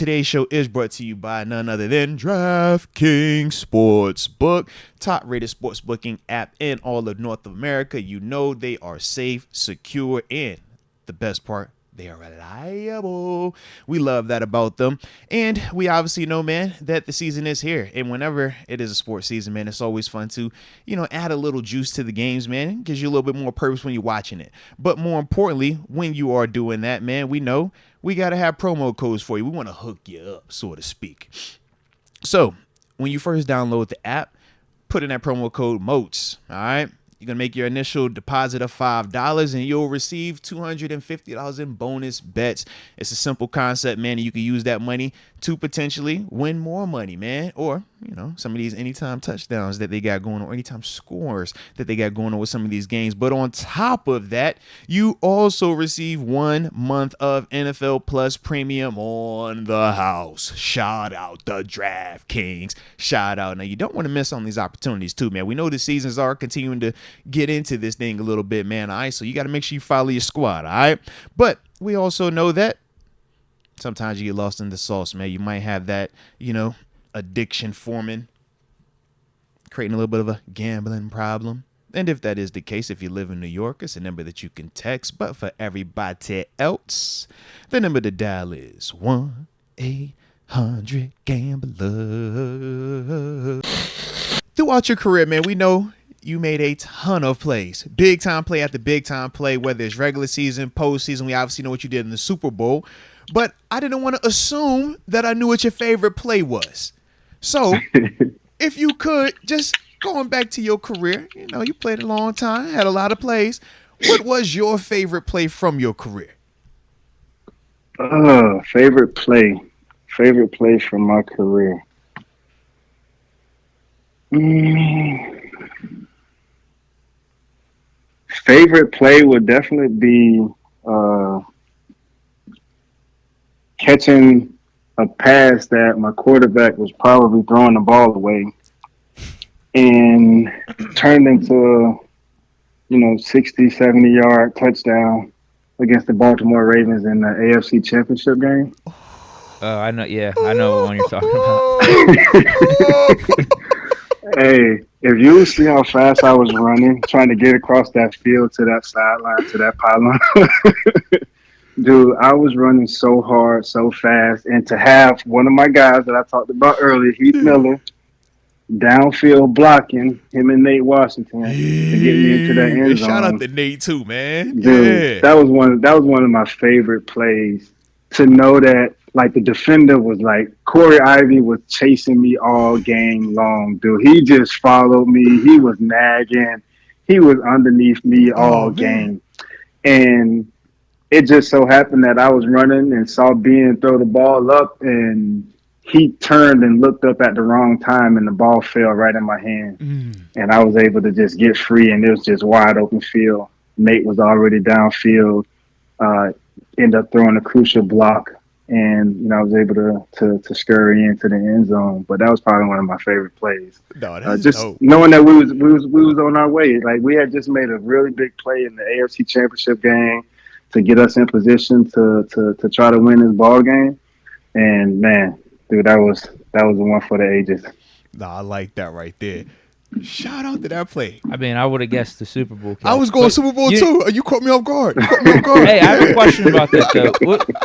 Today's show is brought to you by none other than DraftKings Sportsbook, top-rated sports booking app in all of North America. You know they are safe, secure, and the best part, they are reliable. We love that about them. And we obviously know, man, that the season is here. And whenever it is a sports season, man, it's always fun to, add a little juice to the games, man. It gives you a little bit more purpose when you're watching it. But more importantly, when you are doing that, man, we know we got to have promo codes for you. We want to hook you up, so to speak. So when you first download the app, put in that promo code MOATS, all right? You're going to make your initial deposit of $5 and you'll receive $250 in bonus bets. It's a simple concept, man. And you can use that money to potentially win more money, man. Or, some of these anytime touchdowns that they got going on, or anytime scores that they got going on with some of these games. But on top of that, you also receive 1 month of NFL Plus Premium on the house. Shout out the DraftKings. Shout out. Now, you don't want to miss on these opportunities too, man. We know the seasons are continuing to get into this thing a little bit, man. All right, so you got to make sure you follow your squad, all right? But we also know that sometimes you get lost in the sauce, man. You might have that, addiction forming, creating a little bit of a gambling problem. And if that is the case, if you live in New York, it's a number that you can text. But for everybody else, the number to dial is 1-800-GAMBLER. Throughout your career, man, we know you made a ton of plays, big time play after big time play, whether it's regular season, postseason. We obviously know what you did in the Super Bowl, but I didn't want to assume that I knew what your favorite play was. So if you could, just going back to your career, you played a long time, had a lot of plays. What was your favorite play from your career? Favorite play from my career. Favorite play would definitely be catching a pass that my quarterback was probably throwing the ball away and turned into a 60, 70-yard touchdown against the Baltimore Ravens in the AFC Championship game. Oh, I know. Yeah, I know what one you're talking about. Hey, if you see how fast I was running, trying to get across that field to that sideline, to that pylon, dude, I was running so hard, so fast. And to have one of my guys that I talked about earlier, Heath Miller, downfield blocking, him and Nate Washington, to get me into that end zone. Shout out to Nate too, man. Dude, yeah. that was one of my favorite plays. To know that, like, the defender was like, Corey Ivy was chasing me all game long, dude. He just followed me. He was nagging. He was underneath me all game. And it just so happened that I was running and saw Ben throw the ball up, and he turned and looked up at the wrong time, and the ball fell right in my hand. And I was able to just get free, and it was just wide open field. Nate was already downfield. End up throwing a crucial block, and I was able to scurry into the end zone. But that was probably one of my favorite plays. No, that's just dope. Knowing that we was on our way. Like, we had just made a really big play in the AFC Championship game to get us in position to try to win this ball game. And man, dude, that was the one for the ages. No, I like that right there. Shout out to that play. I mean, I would have guessed the Super Bowl. I was going Super Bowl too. You caught me off guard. Hey, I have a question about that though.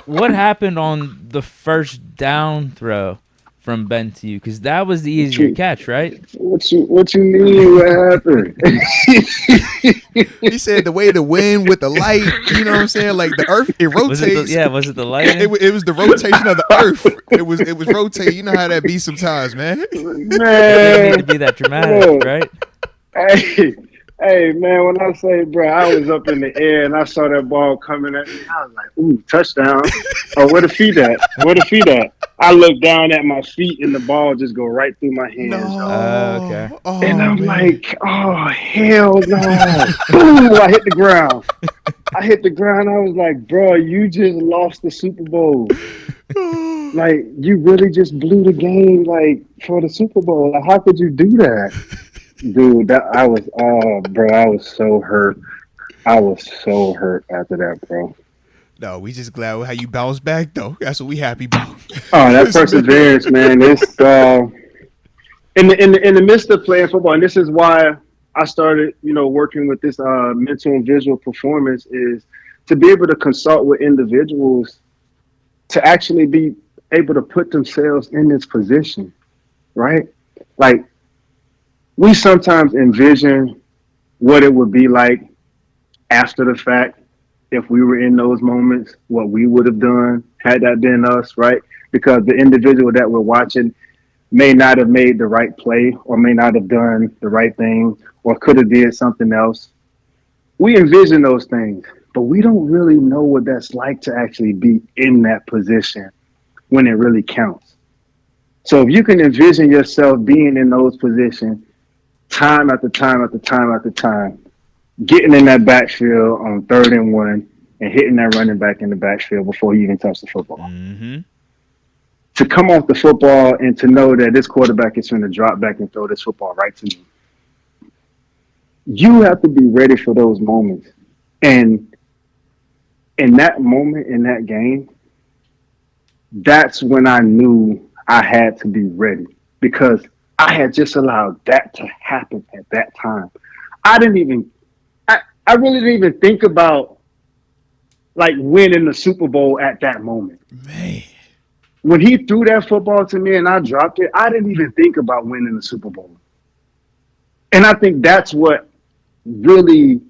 What happened on the first down throw from Ben to you? Because that was the easier catch, right? What you mean? What happened? He said the way the wind with the light, you know what I'm saying? Like the earth, it rotates. Was it the light? It was the rotation of the earth. It was rotating. You know how that be sometimes, man. It didn't need to be that dramatic, right? Hey, man, when I say, bro, I was up in the air and I saw that ball coming at me, I was like, ooh, touchdown. Oh, where the feet at? I looked down at my feet and the ball just go right through my hands. No. Okay. Oh, and I'm like, oh, hell no. Boom, I hit the ground. I was like, bro, you just lost the Super Bowl. Like, you really just blew the game, like, for the Super Bowl. Like, how could you do that? Dude, I was so hurt. I was so hurt after that, bro. No, we just glad how you bounced back though. That's what we happy about. Oh, that perseverance, man. It's in the midst of playing football, and this is why I started, working with this mental and visual performance, is to be able to consult with individuals to actually be able to put themselves in this position, right? Like, we sometimes envision what it would be like after the fact if we were in those moments, what we would have done had that been us, right? Because the individual that we're watching may not have made the right play or may not have done the right thing or could have did something else. We envision those things, but we don't really know what that's like to actually be in that position when it really counts. So if you can envision yourself being in those positions time after time after time after time, getting in that backfield on 3rd and 1 and hitting that running back in the backfield before you even touch the football. Mm-hmm. To come off the football and to know that this quarterback is going to drop back and throw this football right to me. You have to be ready for those moments. And in that moment, in that game, that's when I knew I had to be ready because I had just allowed that to happen at that time. I really didn't even think about like winning the Super Bowl at that moment. Man. When he threw that football to me and I dropped it, I didn't even think about winning the Super Bowl. And I think that's what really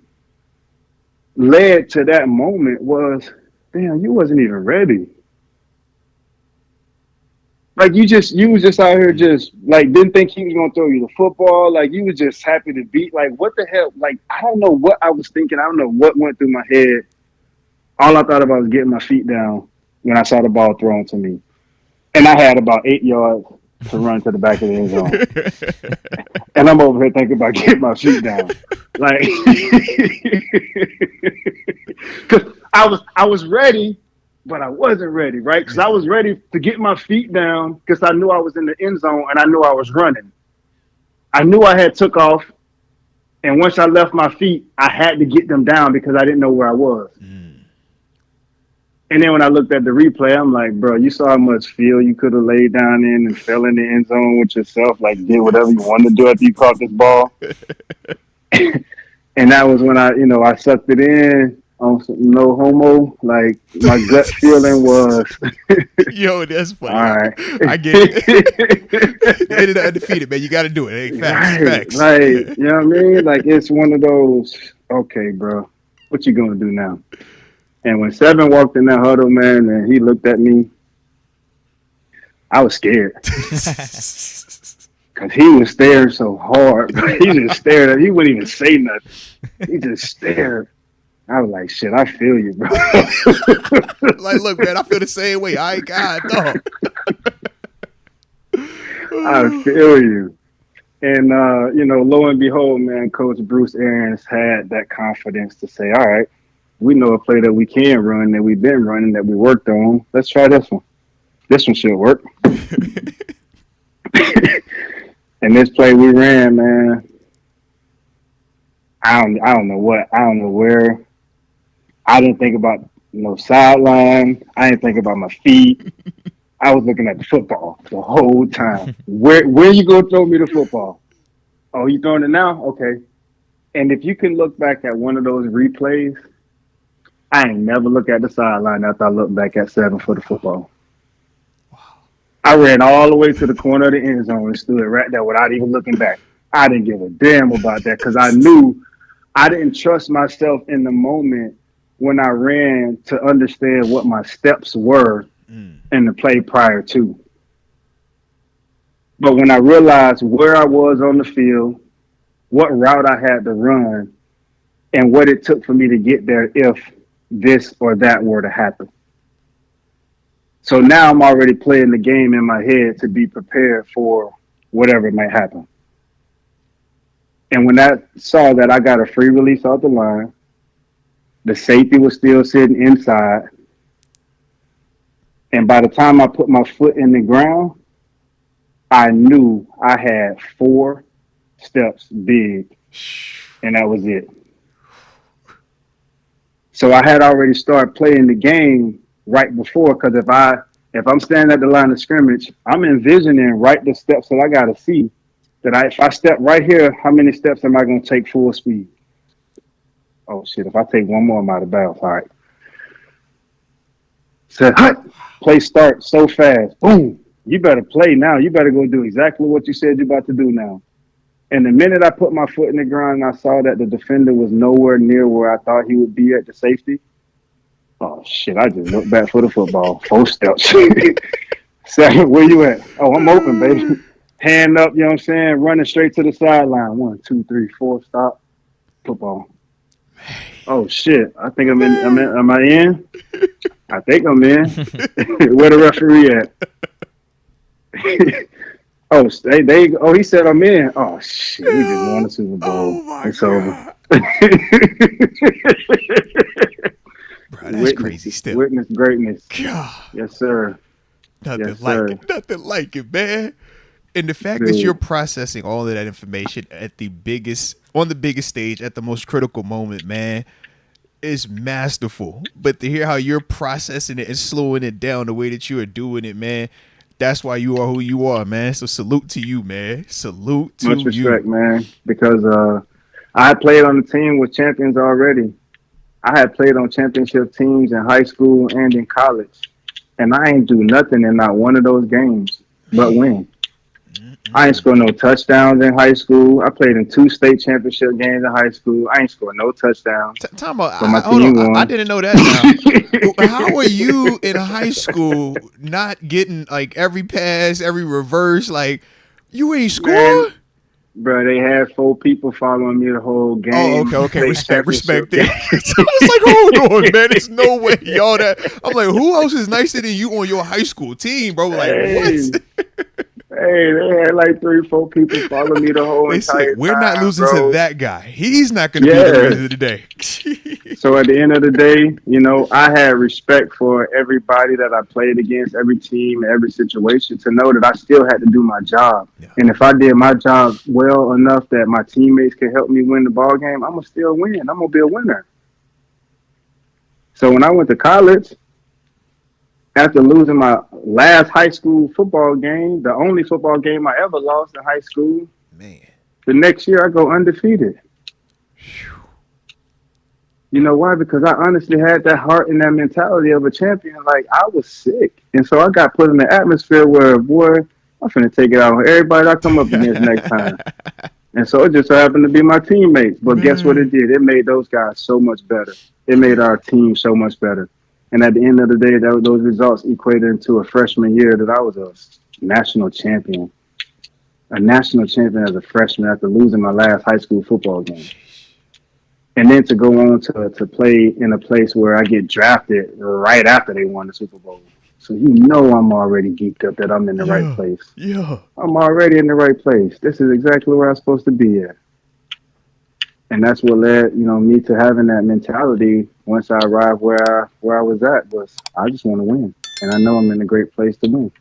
led to that moment was, damn, you wasn't even ready. Like you was just out here just like didn't think he was gonna throw you the football. Like you was just happy to beat. Like what the hell? Like I don't know what I was thinking. I don't know what went through my head. All I thought about was getting my feet down when I saw the ball thrown to me. And I had about 8 yards to run to the back of the end zone. And I'm over here thinking about getting my feet down. Like, because I was ready, but I wasn't ready, right? Because I was ready to get my feet down because I knew I was in the end zone and I knew I was running. I knew I had took off. And once I left my feet, I had to get them down because I didn't know where I was. And then when I looked at the replay, I'm like, bro, you saw how much field you could have laid down in and fell in the end zone with yourself, like did whatever you wanted to do after you caught this ball. And that was when I sucked it in on some no homo. Like my gut feeling was, yo, that's funny. all right. I get it. They ended up undefeated, man. You got to do it. Hey, facts, Right. facts. Like, you know what I mean? Like it's one of those, okay, bro, what you going to do now? And when Seven walked in that huddle, man, and he looked at me, I was scared. Because he was staring so hard. He just stared at me. He wouldn't even say nothing. He just stared. I was like, shit, I feel you, bro. Like, look, man, I feel the same way. I ain't God, dog. I feel you. And, lo and behold, man, Coach Bruce Arians had that confidence to say, all right, we know a play that we can run, that we've been running, that we worked on. Let's try this one. This one should work. And this play we ran, man, I don't know where. I didn't think about no sideline. I didn't think about my feet. I was looking at the football the whole time. Where you gonna throw me the football? Oh, you throwing it now? Okay. And if you can look back at one of those replays, I ain't never look at the sideline after I look back at Seven for the football. Wow. I ran all the way to the corner of the end zone and stood right there without even looking back. I didn't give a damn about that because I knew I didn't trust myself in the moment when I ran to understand what my steps were in the play prior to. But when I realized where I was on the field, what route I had to run, and what it took for me to get there if this or that were to happen. So now I'm already playing the game in my head to be prepared for whatever might happen. And when I saw that I got a free release off the line, the safety was still sitting inside. And by the time I put my foot in the ground, I knew I had 4 steps big, and that was it. So I had already started playing the game right before, because if I'm standing at the line of scrimmage, I'm envisioning right the steps that I got to see. If I step right here, how many steps am I going to take full speed? Oh shit! If I take one more, I'm out of bounds. All right. Said, hut. Play start so fast. Boom. You better play now. You better go do exactly what you said you're about to do now. And the minute I put my foot in the ground and I saw that the defender was nowhere near where I thought he would be at the safety, oh shit! I just looked back for the football. 4 steps. Seven, where you at? Oh, I'm open, baby. Hand up, you know what I'm saying? Running straight to the sideline. 1, 2, 3, 4, stop. Football. Oh shit! I think I'm in. Am I in? I think I'm in. Where the referee at? Oh, he said I'm in. Oh shit! We just won the Super Bowl. Oh my It's God. over. Bro, that's crazy still. Witness greatness. God. Yes, sir. Nothing Yes, like sir. it. Nothing like it, man. And the fact that Dude. you're processing all of that information on the biggest stage at the most critical moment, man, is masterful. But to hear how you're processing it and slowing it down the way that you are doing it, man, that's why you are who you are, man. So salute to you, man. Salute to Much you. respect, man. Because I had played on the team with champions already. I had played on championship teams in high school and in college. And I ain't do nothing in not one of those games but win. I ain't scored no touchdowns in high school. I played in 2 state championship games in high school. I ain't scored no touchdowns. Time out. But my Hold team on. won. I didn't know that now. How are you in high school not getting like every pass, every reverse? Like, you ain't score? Man, bro, they had 4 people following me the whole game. Oh, okay. State Respect championship it. So I was like, hold on, man. There's no way, y'all. I'm like, who else is nicer than you on your high school team, bro? Like, Hey. what? Hey, they had like 3, 4 people follow me the whole They entire said, we're not time, losing bro. to that guy. He's not going to be the reason today. So at the end of the day, you know, I had respect for everybody that I played against, every team, every situation, to know that I still had to do my job. Yeah. And if I did my job well enough that my teammates could help me win the ball game, I'm going to still win. I'm going to be a winner. So when I went to college, after losing my last high school football game, the only football game I ever lost in high school, Man. the next year I go undefeated. You know why? Because I honestly had that heart and that mentality of a champion. Like, I was sick. And so I got put in an atmosphere where, boy, I'm finna take it out on everybody I come up against next time. And so it just so happened to be my teammates. But guess what it did? It made those guys so much better. It made our team so much better. And at the end of the day, those results equated into a freshman year that I was a national champion. A national champion as a freshman after losing my last high school football game. And then to go on to play in a place where I get drafted right after they won the Super Bowl. So you know I'm already geeked up that I'm in the right place. Yeah. I'm already in the right place. This is exactly where I'm supposed to be at. And that's what led, you know, me to having that mentality once I arrived where I was at, was I just want to win. And I know I'm in a great place to win.